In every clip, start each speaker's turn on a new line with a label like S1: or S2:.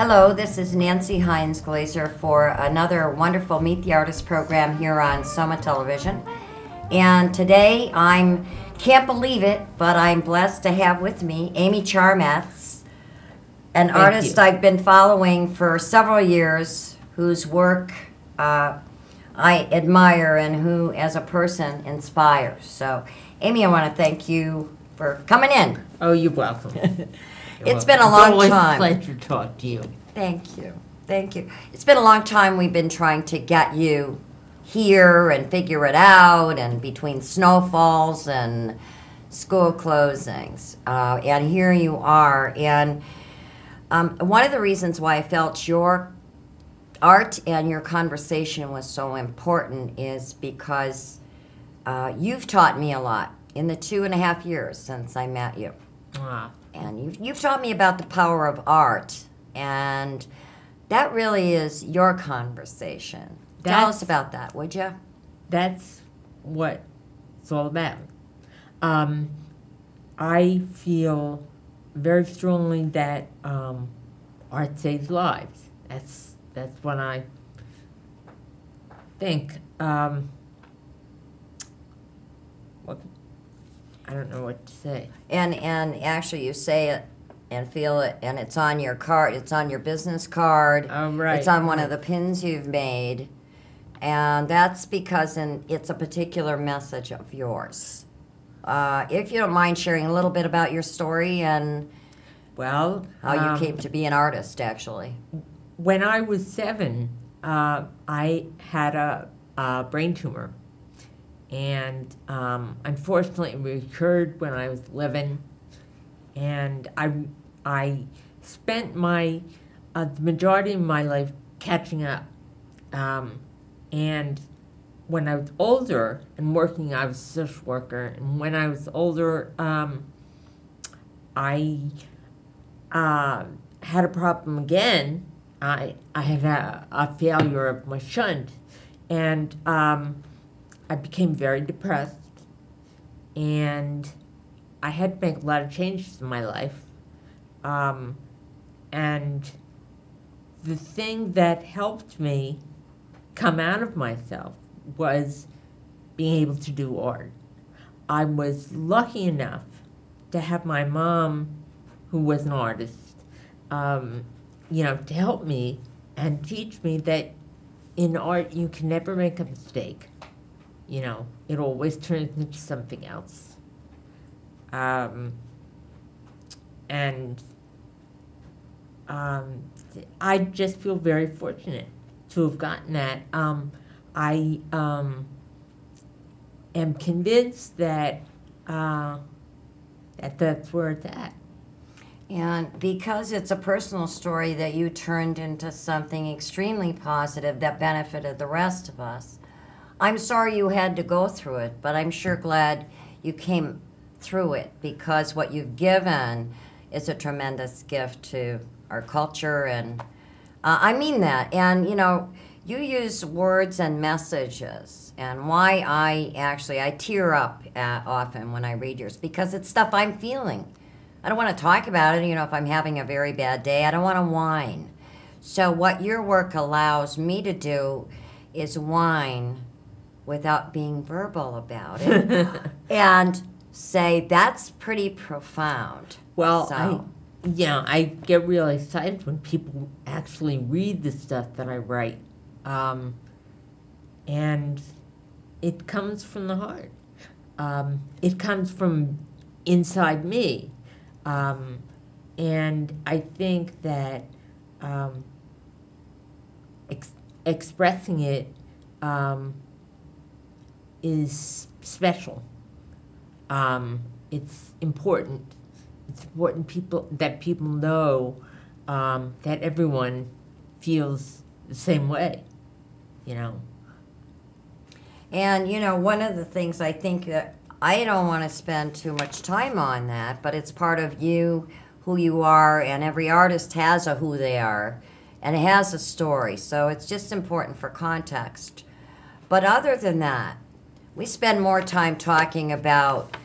S1: Hello, this is Nancy Heins-Glaser for another wonderful Meet the Artist program here on SOMAtelevision. And today can't believe it, but I'm blessed to have with me Amy Charmatz, an artist I've been following for several years, whose work I admire and who, as a person, inspires. So, Amy, I want to thank you for coming in.
S2: Oh, you're welcome.
S1: It's been a long time.
S2: It's always a pleasure to talk to you.
S1: Thank you. Thank you. It's been a long time we've been trying to get you here and figure it out, and between snowfalls and school closings. And here you are. And one of the reasons why I felt your art and your conversation was so important is because you've taught me a lot in the 2.5 years since I met you. And you've taught me about the power of art, and that really is your conversation. Tell us about that, would you?
S2: That's what it's all about. I feel very strongly that art saves lives. That's what I think. I don't know what to say.
S1: And actually, you say it and feel it, and it's on your card. It's on your business card.
S2: Oh, right.
S1: It's on one of the pins you've made, and that's because it's a particular message of yours. If you don't mind sharing a little bit about your story and how you came to be an artist, actually.
S2: When I was 7, I had a brain tumor. And unfortunately, it recurred when I was 11, and I spent the majority of my life catching up. And when I was older and working, I was a social worker. And when I was older, I had a problem again. I had a failure of my shunt, and I became very depressed, and I had to make a lot of changes in my life. And the thing that helped me come out of myself was being able to do art. I was lucky enough to have my mom, who was an artist, to help me and teach me that in art you can never make a mistake. It always turns into something else. I just feel very fortunate to have gotten that. I am convinced that that's where it's at.
S1: And because it's a personal story that you turned into something extremely positive that benefited the rest of us, I'm sorry you had to go through it, but I'm sure glad you came through it, because what you've given is a tremendous gift to our culture, and I mean that. And, you use words and messages, and why I tear up often when I read yours, because it's stuff I'm feeling. I don't want to talk about it, if I'm having a very bad day. I don't want to whine. So what your work allows me to do is whine without being verbal about it, and say, that's pretty profound.
S2: Well, I get really excited when people actually read the stuff that I write. And it comes from the heart. It comes from inside me. And I think that expressing it is special. It's important. It's important that people know that everyone feels the same way,
S1: And, one of the things I think that I don't want to spend too much time on that, but it's part of you, who you are, and every artist has a who they are, and it has a story, so it's just important for context. But other than that, we spend more time talking about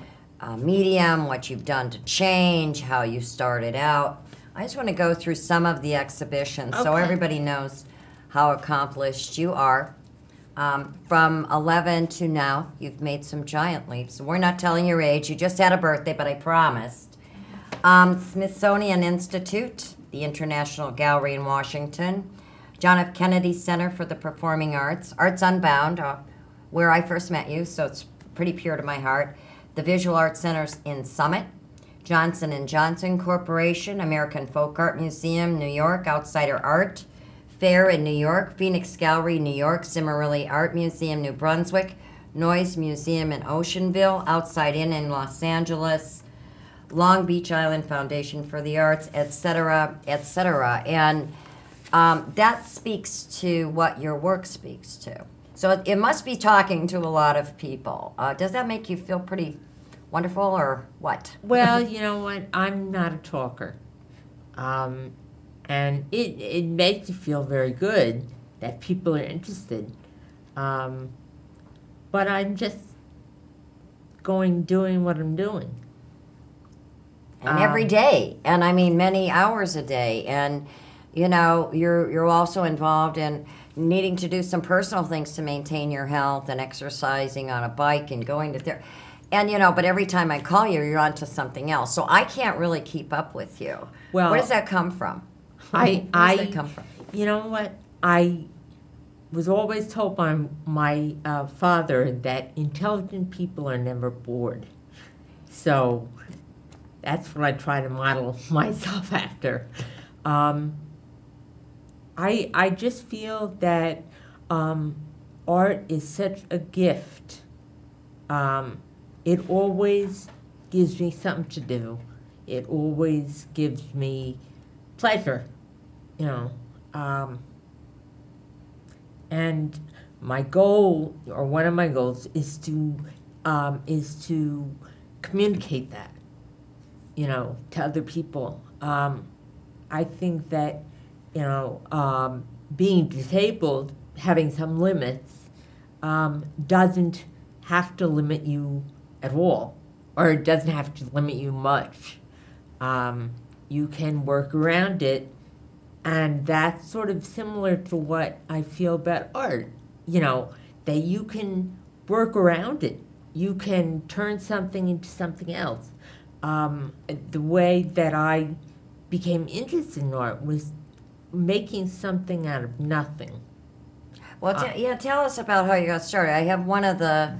S1: medium, what you've done to change, how you started out. I just want to go through some of the exhibitions so
S2: Okay.
S1: everybody knows how accomplished you are. From 11 to now, you've made some giant leaps. We're not telling your age. You just had a birthday, but I promised. Smithsonian Institute, the International Gallery in Washington, John F. Kennedy Center for the Performing Arts, Arts Unbound, where I first met you, so it's pretty pure to my heart, the Visual Arts Centers in Summit, Johnson & Johnson Corporation, American Folk Art Museum, New York, Outsider Art Fair in New York, Phoenix Gallery, New York, Cimarelli Art Museum, New Brunswick, Noyes Museum in Oceanville, Outside in Los Angeles, Long Beach Island Foundation for the Arts, etc., etc. And that speaks to what your work speaks to. So it must be talking to a lot of people. Does that make you feel pretty wonderful or what?
S2: Well, you know what? I'm not a talker. And it makes you feel very good that people are interested. But I'm just doing what I'm doing.
S1: And every day, and I mean many hours a day. And, you know, you're also involved in needing to do some personal things to maintain your health and exercising on a bike and going to therapy. And, you know, but every time I call you, you're on to something else. So I can't really keep up with you.
S2: Well,
S1: where does that come from?
S2: Where
S1: does that come from?
S2: You know what? I was always told by my father that intelligent people are never bored. So that's what I try to model myself after. I just feel that art is such a gift. It always gives me something to do. It always gives me pleasure, you know. And my goal, or one of my goals, is to communicate that, you know, to other people. I think that, you know, being disabled, having some limits, doesn't have to limit you at all, or it doesn't have to limit you much. You can work around it, and that's sort of similar to what I feel about art, you know, that you can work around it. You can turn something into something else. The way that I became interested in art was making something out of nothing.
S1: Well, tell us about how you got started. I have one of the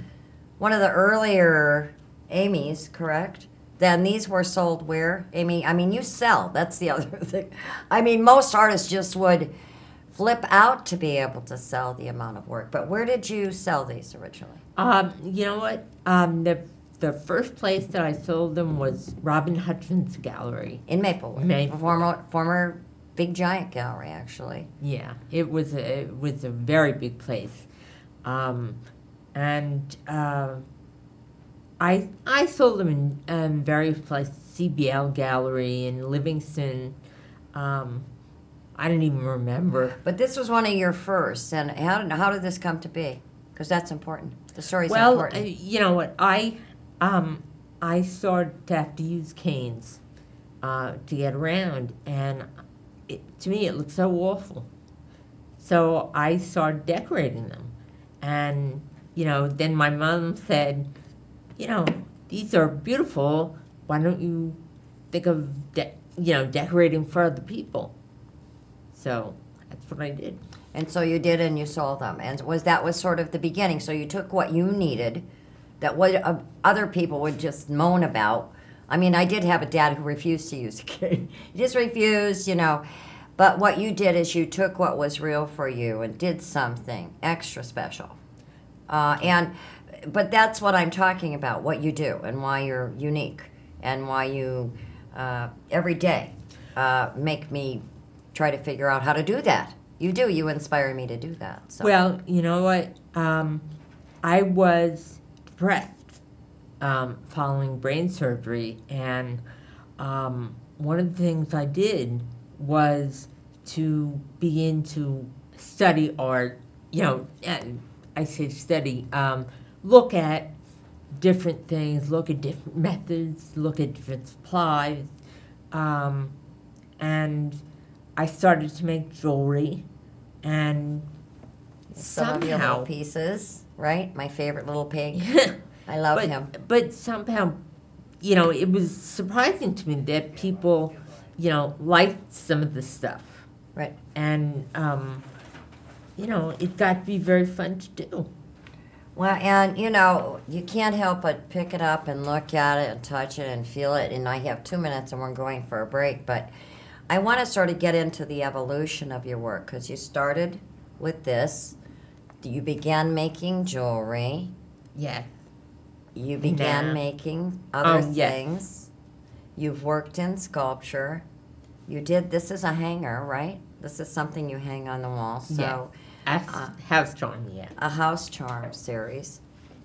S1: earlier Amy's, correct? Then these were sold where, Amy? I mean, you sell. That's the other thing. I mean, most artists just would flip out to be able to sell the amount of work. But where did you sell these originally?
S2: You know what? The first place that I sold them was Robin Hutchins Gallery.
S1: In Maplewood. Former big giant gallery, actually.
S2: Yeah, it was a very big place. I sold them in various places, CBL Gallery in Livingston. I don't even remember.
S1: But this was one of your first, and how did this come to be? Because that's important. The story's
S2: Well,
S1: important.
S2: you know what, I started to have to use canes to get around, and to me it looked so awful. So I started decorating them, and you know, then my mom said, you know, these are beautiful. Why don't you think of decorating for other people? So that's what I did.
S1: And so you did, and you sold them. And that was sort of the beginning. So you took what you needed, that what other people would just moan about. I mean, I did have a dad who refused to use a cane. He just refused, you know. But what you did is you took what was real for you and did something extra special. But that's what I'm talking about, what you do and why you're unique and why you, every day, make me try to figure out how to do that. You do. You inspire me to do that. So.
S2: Well, you know what? I was depressed following brain surgery, and one of the things I did was to begin to study art. You know, I say study. Look at different things, look at different methods, look at different supplies, and I started to make jewelry, and
S1: Some of your little
S2: somehow,
S1: pieces, right? My favorite little pig. I love him.
S2: but somehow, it was surprising to me that people, liked some of the stuff.
S1: Right.
S2: And, it got to be very fun to do.
S1: Well, and you can't help but pick it up and look at it and touch it and feel it. And I have 2 minutes and we're going for a break. But I want to sort of get into the evolution of your work, because you started with this. You began making jewelry.
S2: Yeah.
S1: You began
S2: Nah.
S1: making other
S2: yes.
S1: things. You've worked in sculpture. This is a hanger, right? This is something you hang on the wall. So
S2: House charm, yeah.
S1: a house charm series.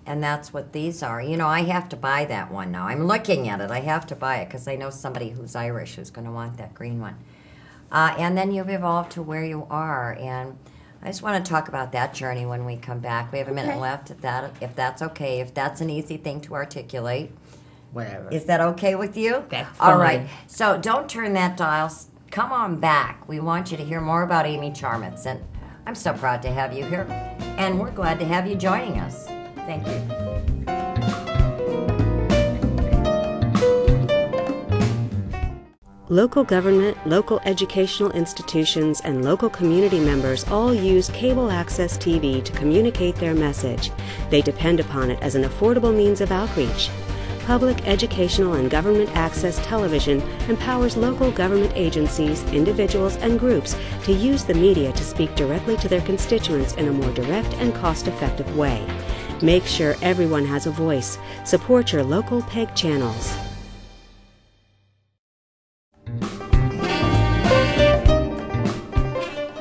S1: And that's what these are. I have to buy that one now. I'm looking at it. I have to buy it because I know somebody who's Irish who's going to want that green one. And then you've evolved to where you are. And I just want to talk about that journey when we come back. We have a minute left, if that's okay, if that's an easy thing to articulate.
S2: Whatever.
S1: Is that okay with you?
S2: That's
S1: All
S2: fine.
S1: right. So don't turn that dial. Come on back. We want you to hear more about Amy Charmatz. And I'm so proud to have you here. And we're glad to have you joining us. Thank you.
S3: Local government, local educational institutions, and local community members all use cable access TV to communicate their message. They depend upon it as an affordable means of outreach. Public educational and government access television empowers local government agencies, individuals, and groups to use the media to speak directly to their constituents in a more direct and cost-effective way. Make sure everyone has a voice. Support your local PEG channels.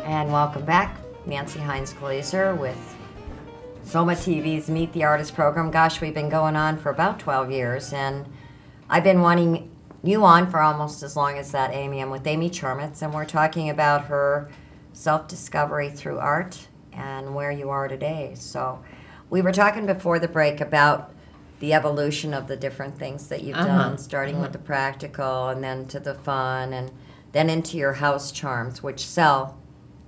S1: And welcome back. Nancy Heins-Glaser with SOMATV's Meet the Artist program. Gosh, we've been going on for about 12 years, and I've been wanting you on for almost as long as that, Amy. I'm with Amy Charmatz, and we're talking about her self-discovery through art and where you are today. So we were talking before the break about the evolution of the different things that you've done, starting with the practical and then to the fun, and then into your house charms, which sell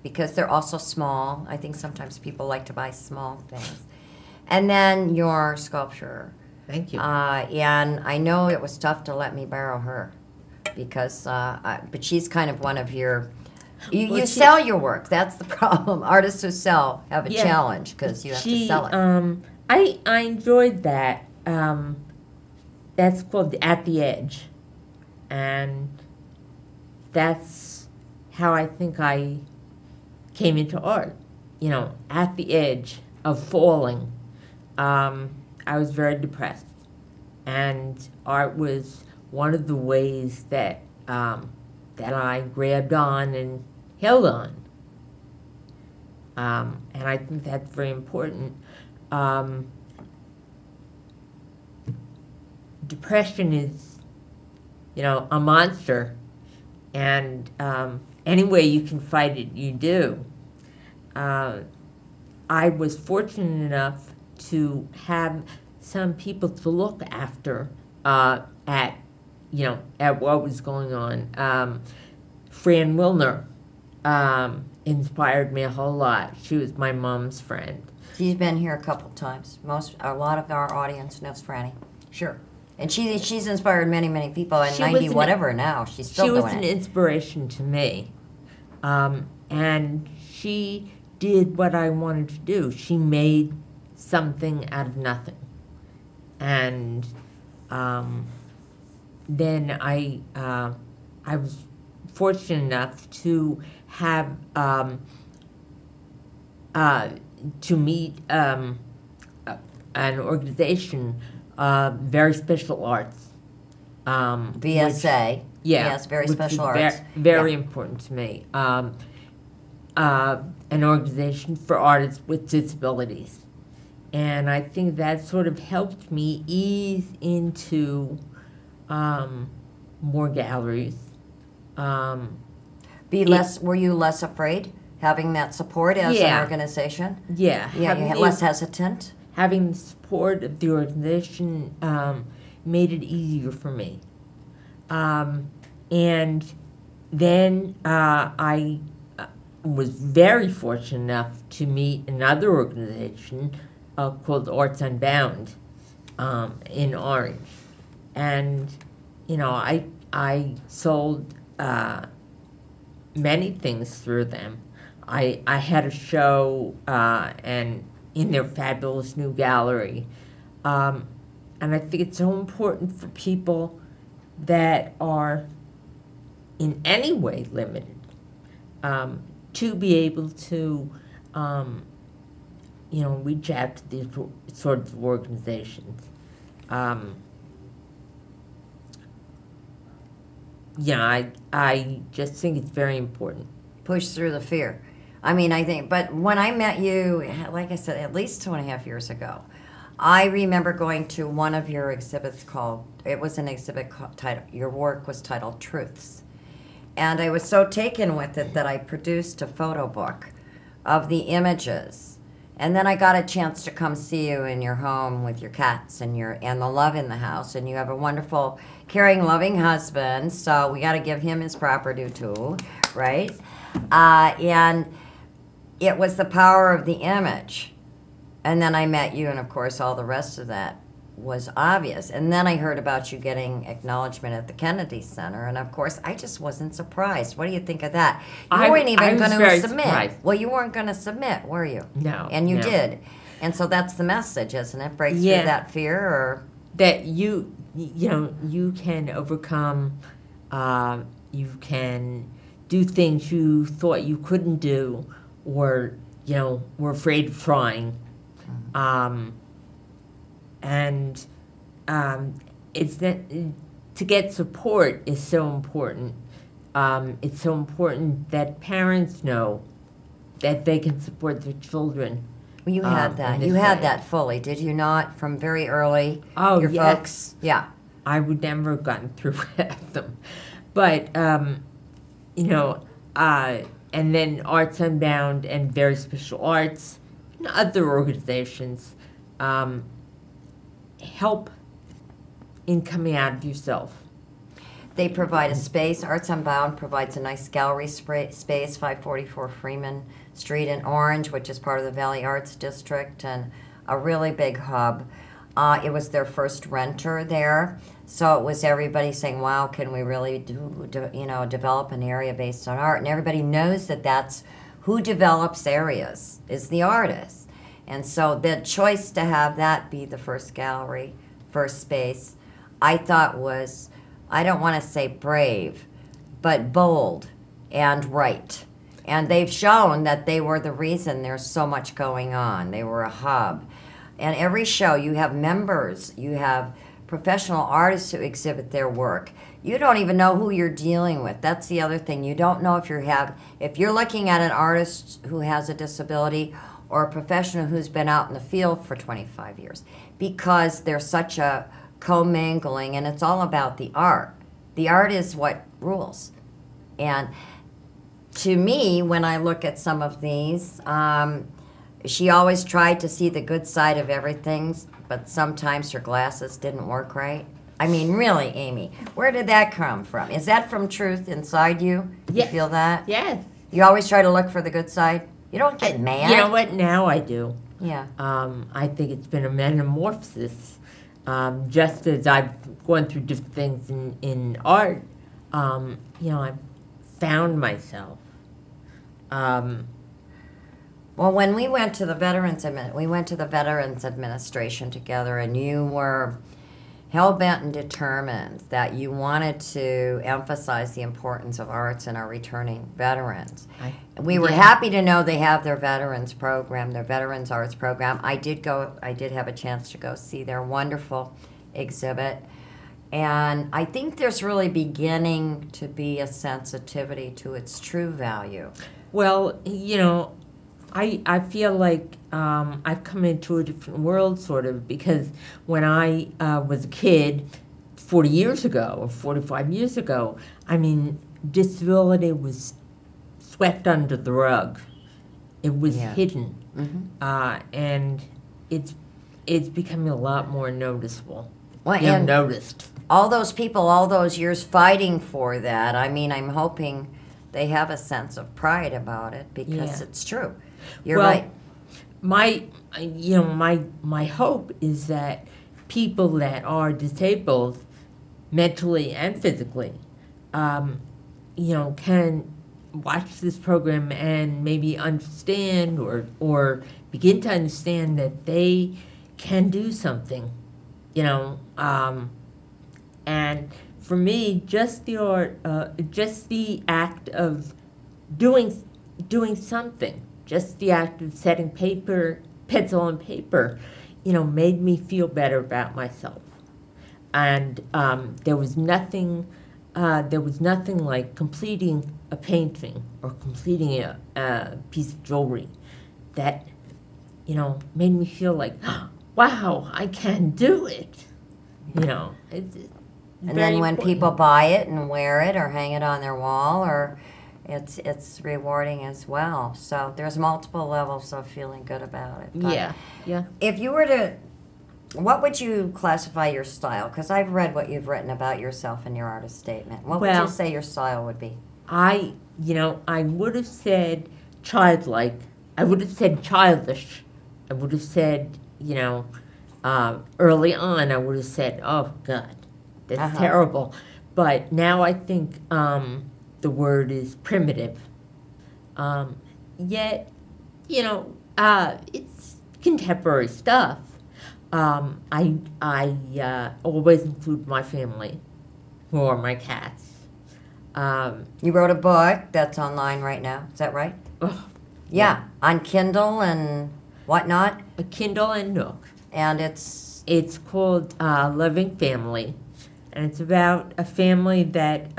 S1: because they're also small. I think sometimes people like to buy small things. And then your sculpture.
S2: Thank you.
S1: And I know it was tough to let me borrow her because, but she's kind of one of your, you sell your work. That's the problem. Artists who sell have a challenge because you have to sell it.
S2: I enjoyed that. That's called At the Edge. And that's how I think I came into art, at the edge of falling. I was very depressed, and art was one of the ways that that I grabbed on and held on. And I think that's very important. Depression is, a monster, and any way you can fight it, you do. I was fortunate enough to have some people to look after at what was going on. Fran Wilner inspired me a whole lot. She was my mom's friend.
S1: She's been here a couple times. A lot of our audience knows Franny. Sure. And she's inspired many, many people. And 90 whatever now, she's still doing it.
S2: She was an inspiration to me. And she did what I wanted to do. She made something out of nothing. And then I was fortunate enough to have to meet an organization, Very Special Arts.
S1: VSA. Yes, Very Special Arts.
S2: Very important to me. An organization for artists with disabilities. And I think that sort of helped me ease into more galleries.
S1: Were you less afraid having that support as an organization?
S2: Yeah.
S1: Yeah, less hesitant?
S2: Having the support of the organization made it easier for me. And then I was very fortunate enough to meet another organization called Arts Unbound in Orange. And, I sold many things through them. I had a show and in their fabulous new gallery. And I think it's so important for people that are in any way limited to be able to, reach out to these sorts of organizations. I just think it's very important.
S1: Push through the fear. I mean, I think, but when I met you, like I said, at least 2.5 years ago, I remember going to one of your exhibits it was an exhibit titled, your work was titled Truths. And I was so taken with it that I produced a photo book of the images. And then I got a chance to come see you in your home with your cats and the love in the house. And you have a wonderful, caring, loving husband. So we got to give him his proper due too, right? And it was the power of the image. And then I met you, and of course all the rest of that was obvious. And then I heard about you getting acknowledgement at the Kennedy Center, and of course I just wasn't surprised. What do you think of that? You weren't even going to submit.
S2: Surprised.
S1: Well, you weren't going to submit, were you?
S2: No.
S1: And you
S2: no.
S1: did. And so that's the message, isn't it? Break through that fear, or
S2: that you can overcome, you can do things you thought you couldn't do, or were afraid of trying. It's that to get support is so important. It's so important that parents know that they can support their children.
S1: Well, you had that. You had that fully, did you not? From very early.
S2: Oh,
S1: your
S2: yes.
S1: folks. Yeah.
S2: I would never have gotten through with them, but and then Arts Unbound and Very Special Arts and other organizations help in coming out of yourself.
S1: They provide a space. Arts Unbound provides a nice gallery space, 544 Freeman Street in Orange, which is part of the Valley Arts District, and a really big hub. It was their first renter there, so it was everybody saying, wow, can we really develop an area based on art? And everybody knows that that's who develops areas, is the artist. And so the choice to have that be the first gallery, first space, I thought was, I don't want to say brave, but bold and right. And they've shown that they were the reason there's so much going on. They were a hub. And every show, you have members, you have professional artists who exhibit their work. You don't even know who you're dealing with. That's the other thing. You don't know if you're looking at an artist who has a disability or a professional who's been out in the field for 25 years, because there's such a commingling, and it's all about the art. The art is what rules. And to me, when I look at some of these, she always tried to see the good side of everything, but sometimes her glasses didn't work right. I mean, really, Amy, where did that come from? Is that from truth inside you?
S2: Yes.
S1: You feel that?
S2: Yes.
S1: You always try to look for the good side? You don't get mad?
S2: You know what? Now I do.
S1: Yeah.
S2: I think it's been a metamorphosis. Just as I've gone through different things in art, I've found myself.
S1: Well, when we went to the Veterans Administration together, and you were hell-bent and determined that you wanted to emphasize the importance of arts in our returning veterans. We were happy to know they have their veterans program, their Veterans Arts program. I did have a chance to go see their wonderful exhibit. And I think there's really beginning to be a sensitivity to its true value.
S2: Well, I feel like I've come into a different world, sort of, because when I was a kid 40 years ago or 45 years ago, I mean, disability was swept under the rug. It was hidden. Mm-hmm. And it's becoming a lot more noticeable.
S1: Well,
S2: noticed.
S1: all those people, all those years fighting for that, I mean, I'm hoping they have a sense of pride about it because
S2: Yeah.
S1: it's true. You're
S2: Well,
S1: right.
S2: My hope is that people that are disabled mentally and physically, can watch this program and maybe understand or begin to understand that they can do something, and for me, just the art, just the act of doing something, just the act of setting pencil on paper, made me feel better about myself. And there was nothing like completing a painting or completing a piece of jewelry that, made me feel like, wow, I can do it. It's
S1: And
S2: very
S1: then when
S2: important.
S1: people buy it and wear it or hang it on their wall, or it's rewarding as well. So there's multiple levels of feeling good about it. But
S2: Yeah.
S1: if you were to, what would you classify your style? Because I've read what you've written about yourself in your artist statement. What would
S2: Well-
S1: you say your style would be?
S2: I would have said childlike. I would have said childish. I would have said, early on, I would have said, oh, God, that's terrible. But now I think the word is primitive. Yet, it's contemporary stuff. I always include my family, who are my cats.
S1: You wrote a book that's online right now. Is that right? Yeah, on Kindle and whatnot.
S2: A Kindle and Nook.
S1: And it's
S2: called Loving Family, and it's about a family that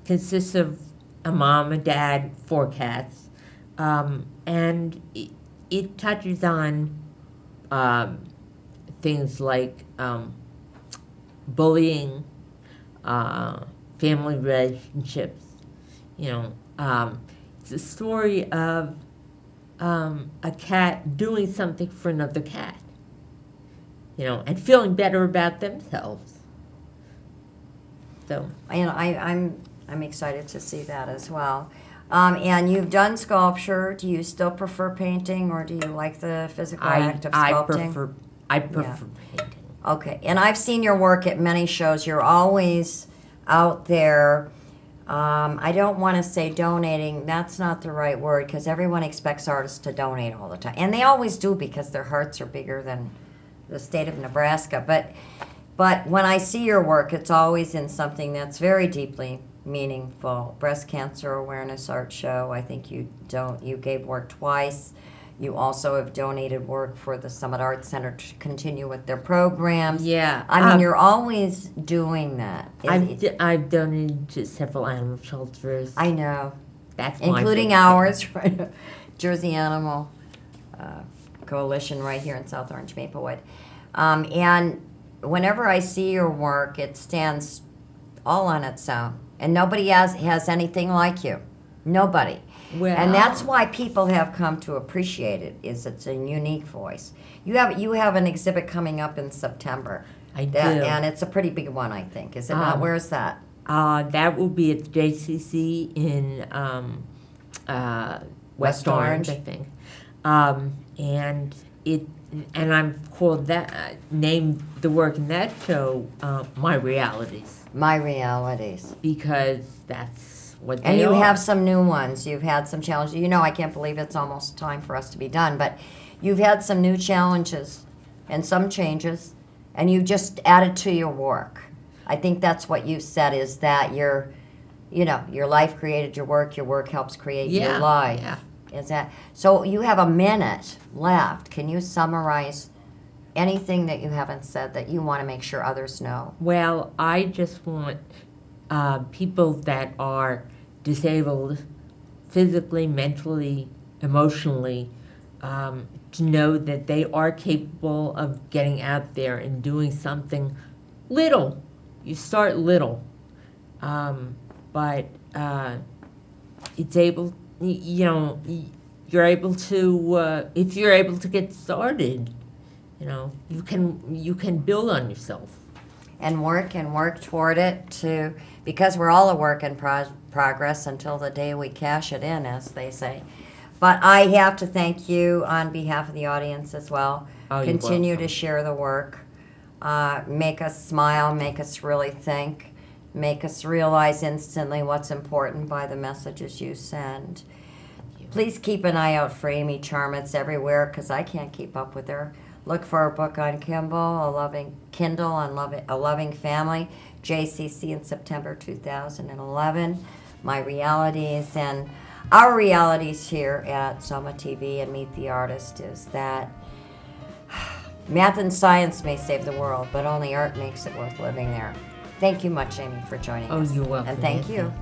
S2: consists of a mom, a dad, 4 cats, and it touches on things like bullying, family relationships. It's a story of a cat doing something for another cat, and feeling better about themselves. So,
S1: and I'm excited to see that as well. And you've done sculpture. Do you still prefer painting, or do you like the physical act of sculpting?
S2: I prefer painting.
S1: Okay, and I've seen your work at many shows. You're always out there. I don't want to say donating. That's not the right word, because everyone expects artists to donate all the time. And they always do, because their hearts are bigger than the state of Nebraska. But when I see your work, it's always in something that's very deeply meaningful. Breast Cancer Awareness Art Show. I think you gave work twice. You also have donated work for the Summit Arts Center to continue with their programs.
S2: Yeah.
S1: I mean, you're always doing that.
S2: I've donated to several animal shelters.
S1: I know.
S2: That's
S1: including
S2: my
S1: ours, right? Jersey Animal Coalition right here in South Orange, Maplewood. And whenever I see your work, it stands all on its own. And nobody has anything like you. Nobody.
S2: Well,
S1: and that's why people have come to appreciate it, is it's a unique voice. You have an exhibit coming up in September.
S2: I do.
S1: And it's a pretty big one, I think. Is it not? Where is that?
S2: That will be at the JCC in West Orange, I think. And I'm called that, named the work in that show, My Realities.
S1: My Realities.
S2: Because that's what they
S1: And you
S2: are.
S1: have some new ones. You've had some challenges. I can't believe it's almost time for us to be done, but you've had some new challenges and some changes, and you just added to your work. I think that's what you said, is that your life created your work helps create your life.
S2: Yeah.
S1: Is that so? You have a minute left. Can you summarize anything that you haven't said that you want to make sure others know?
S2: Well, I just want people that are disabled physically, mentally, emotionally, to know that they are capable of getting out there and doing something little. You start little, but it's able, you're able to, if you're able to get started, you can build on yourself.
S1: and work toward it because we're all a work in progress until the day we cash it in, as they say. But I have to thank you on behalf of the audience as well.
S2: Oh, you're
S1: Continue
S2: welcome.
S1: to share the work. Make us smile, make us really think, make us realize instantly what's important by the messages you send. Please keep an eye out for Amy Charmatz everywhere, because I can't keep up with her. Look for her book on Kindle, A Loving Family, JCC in September 2011. My realities and our realities here at SOMAtv and Meet the Artist is that math and science may save the world, but only art makes it worth living there. Thank you much, Amy, for joining
S2: Oh,
S1: us.
S2: you're welcome.
S1: And thank you.
S2: Nancy.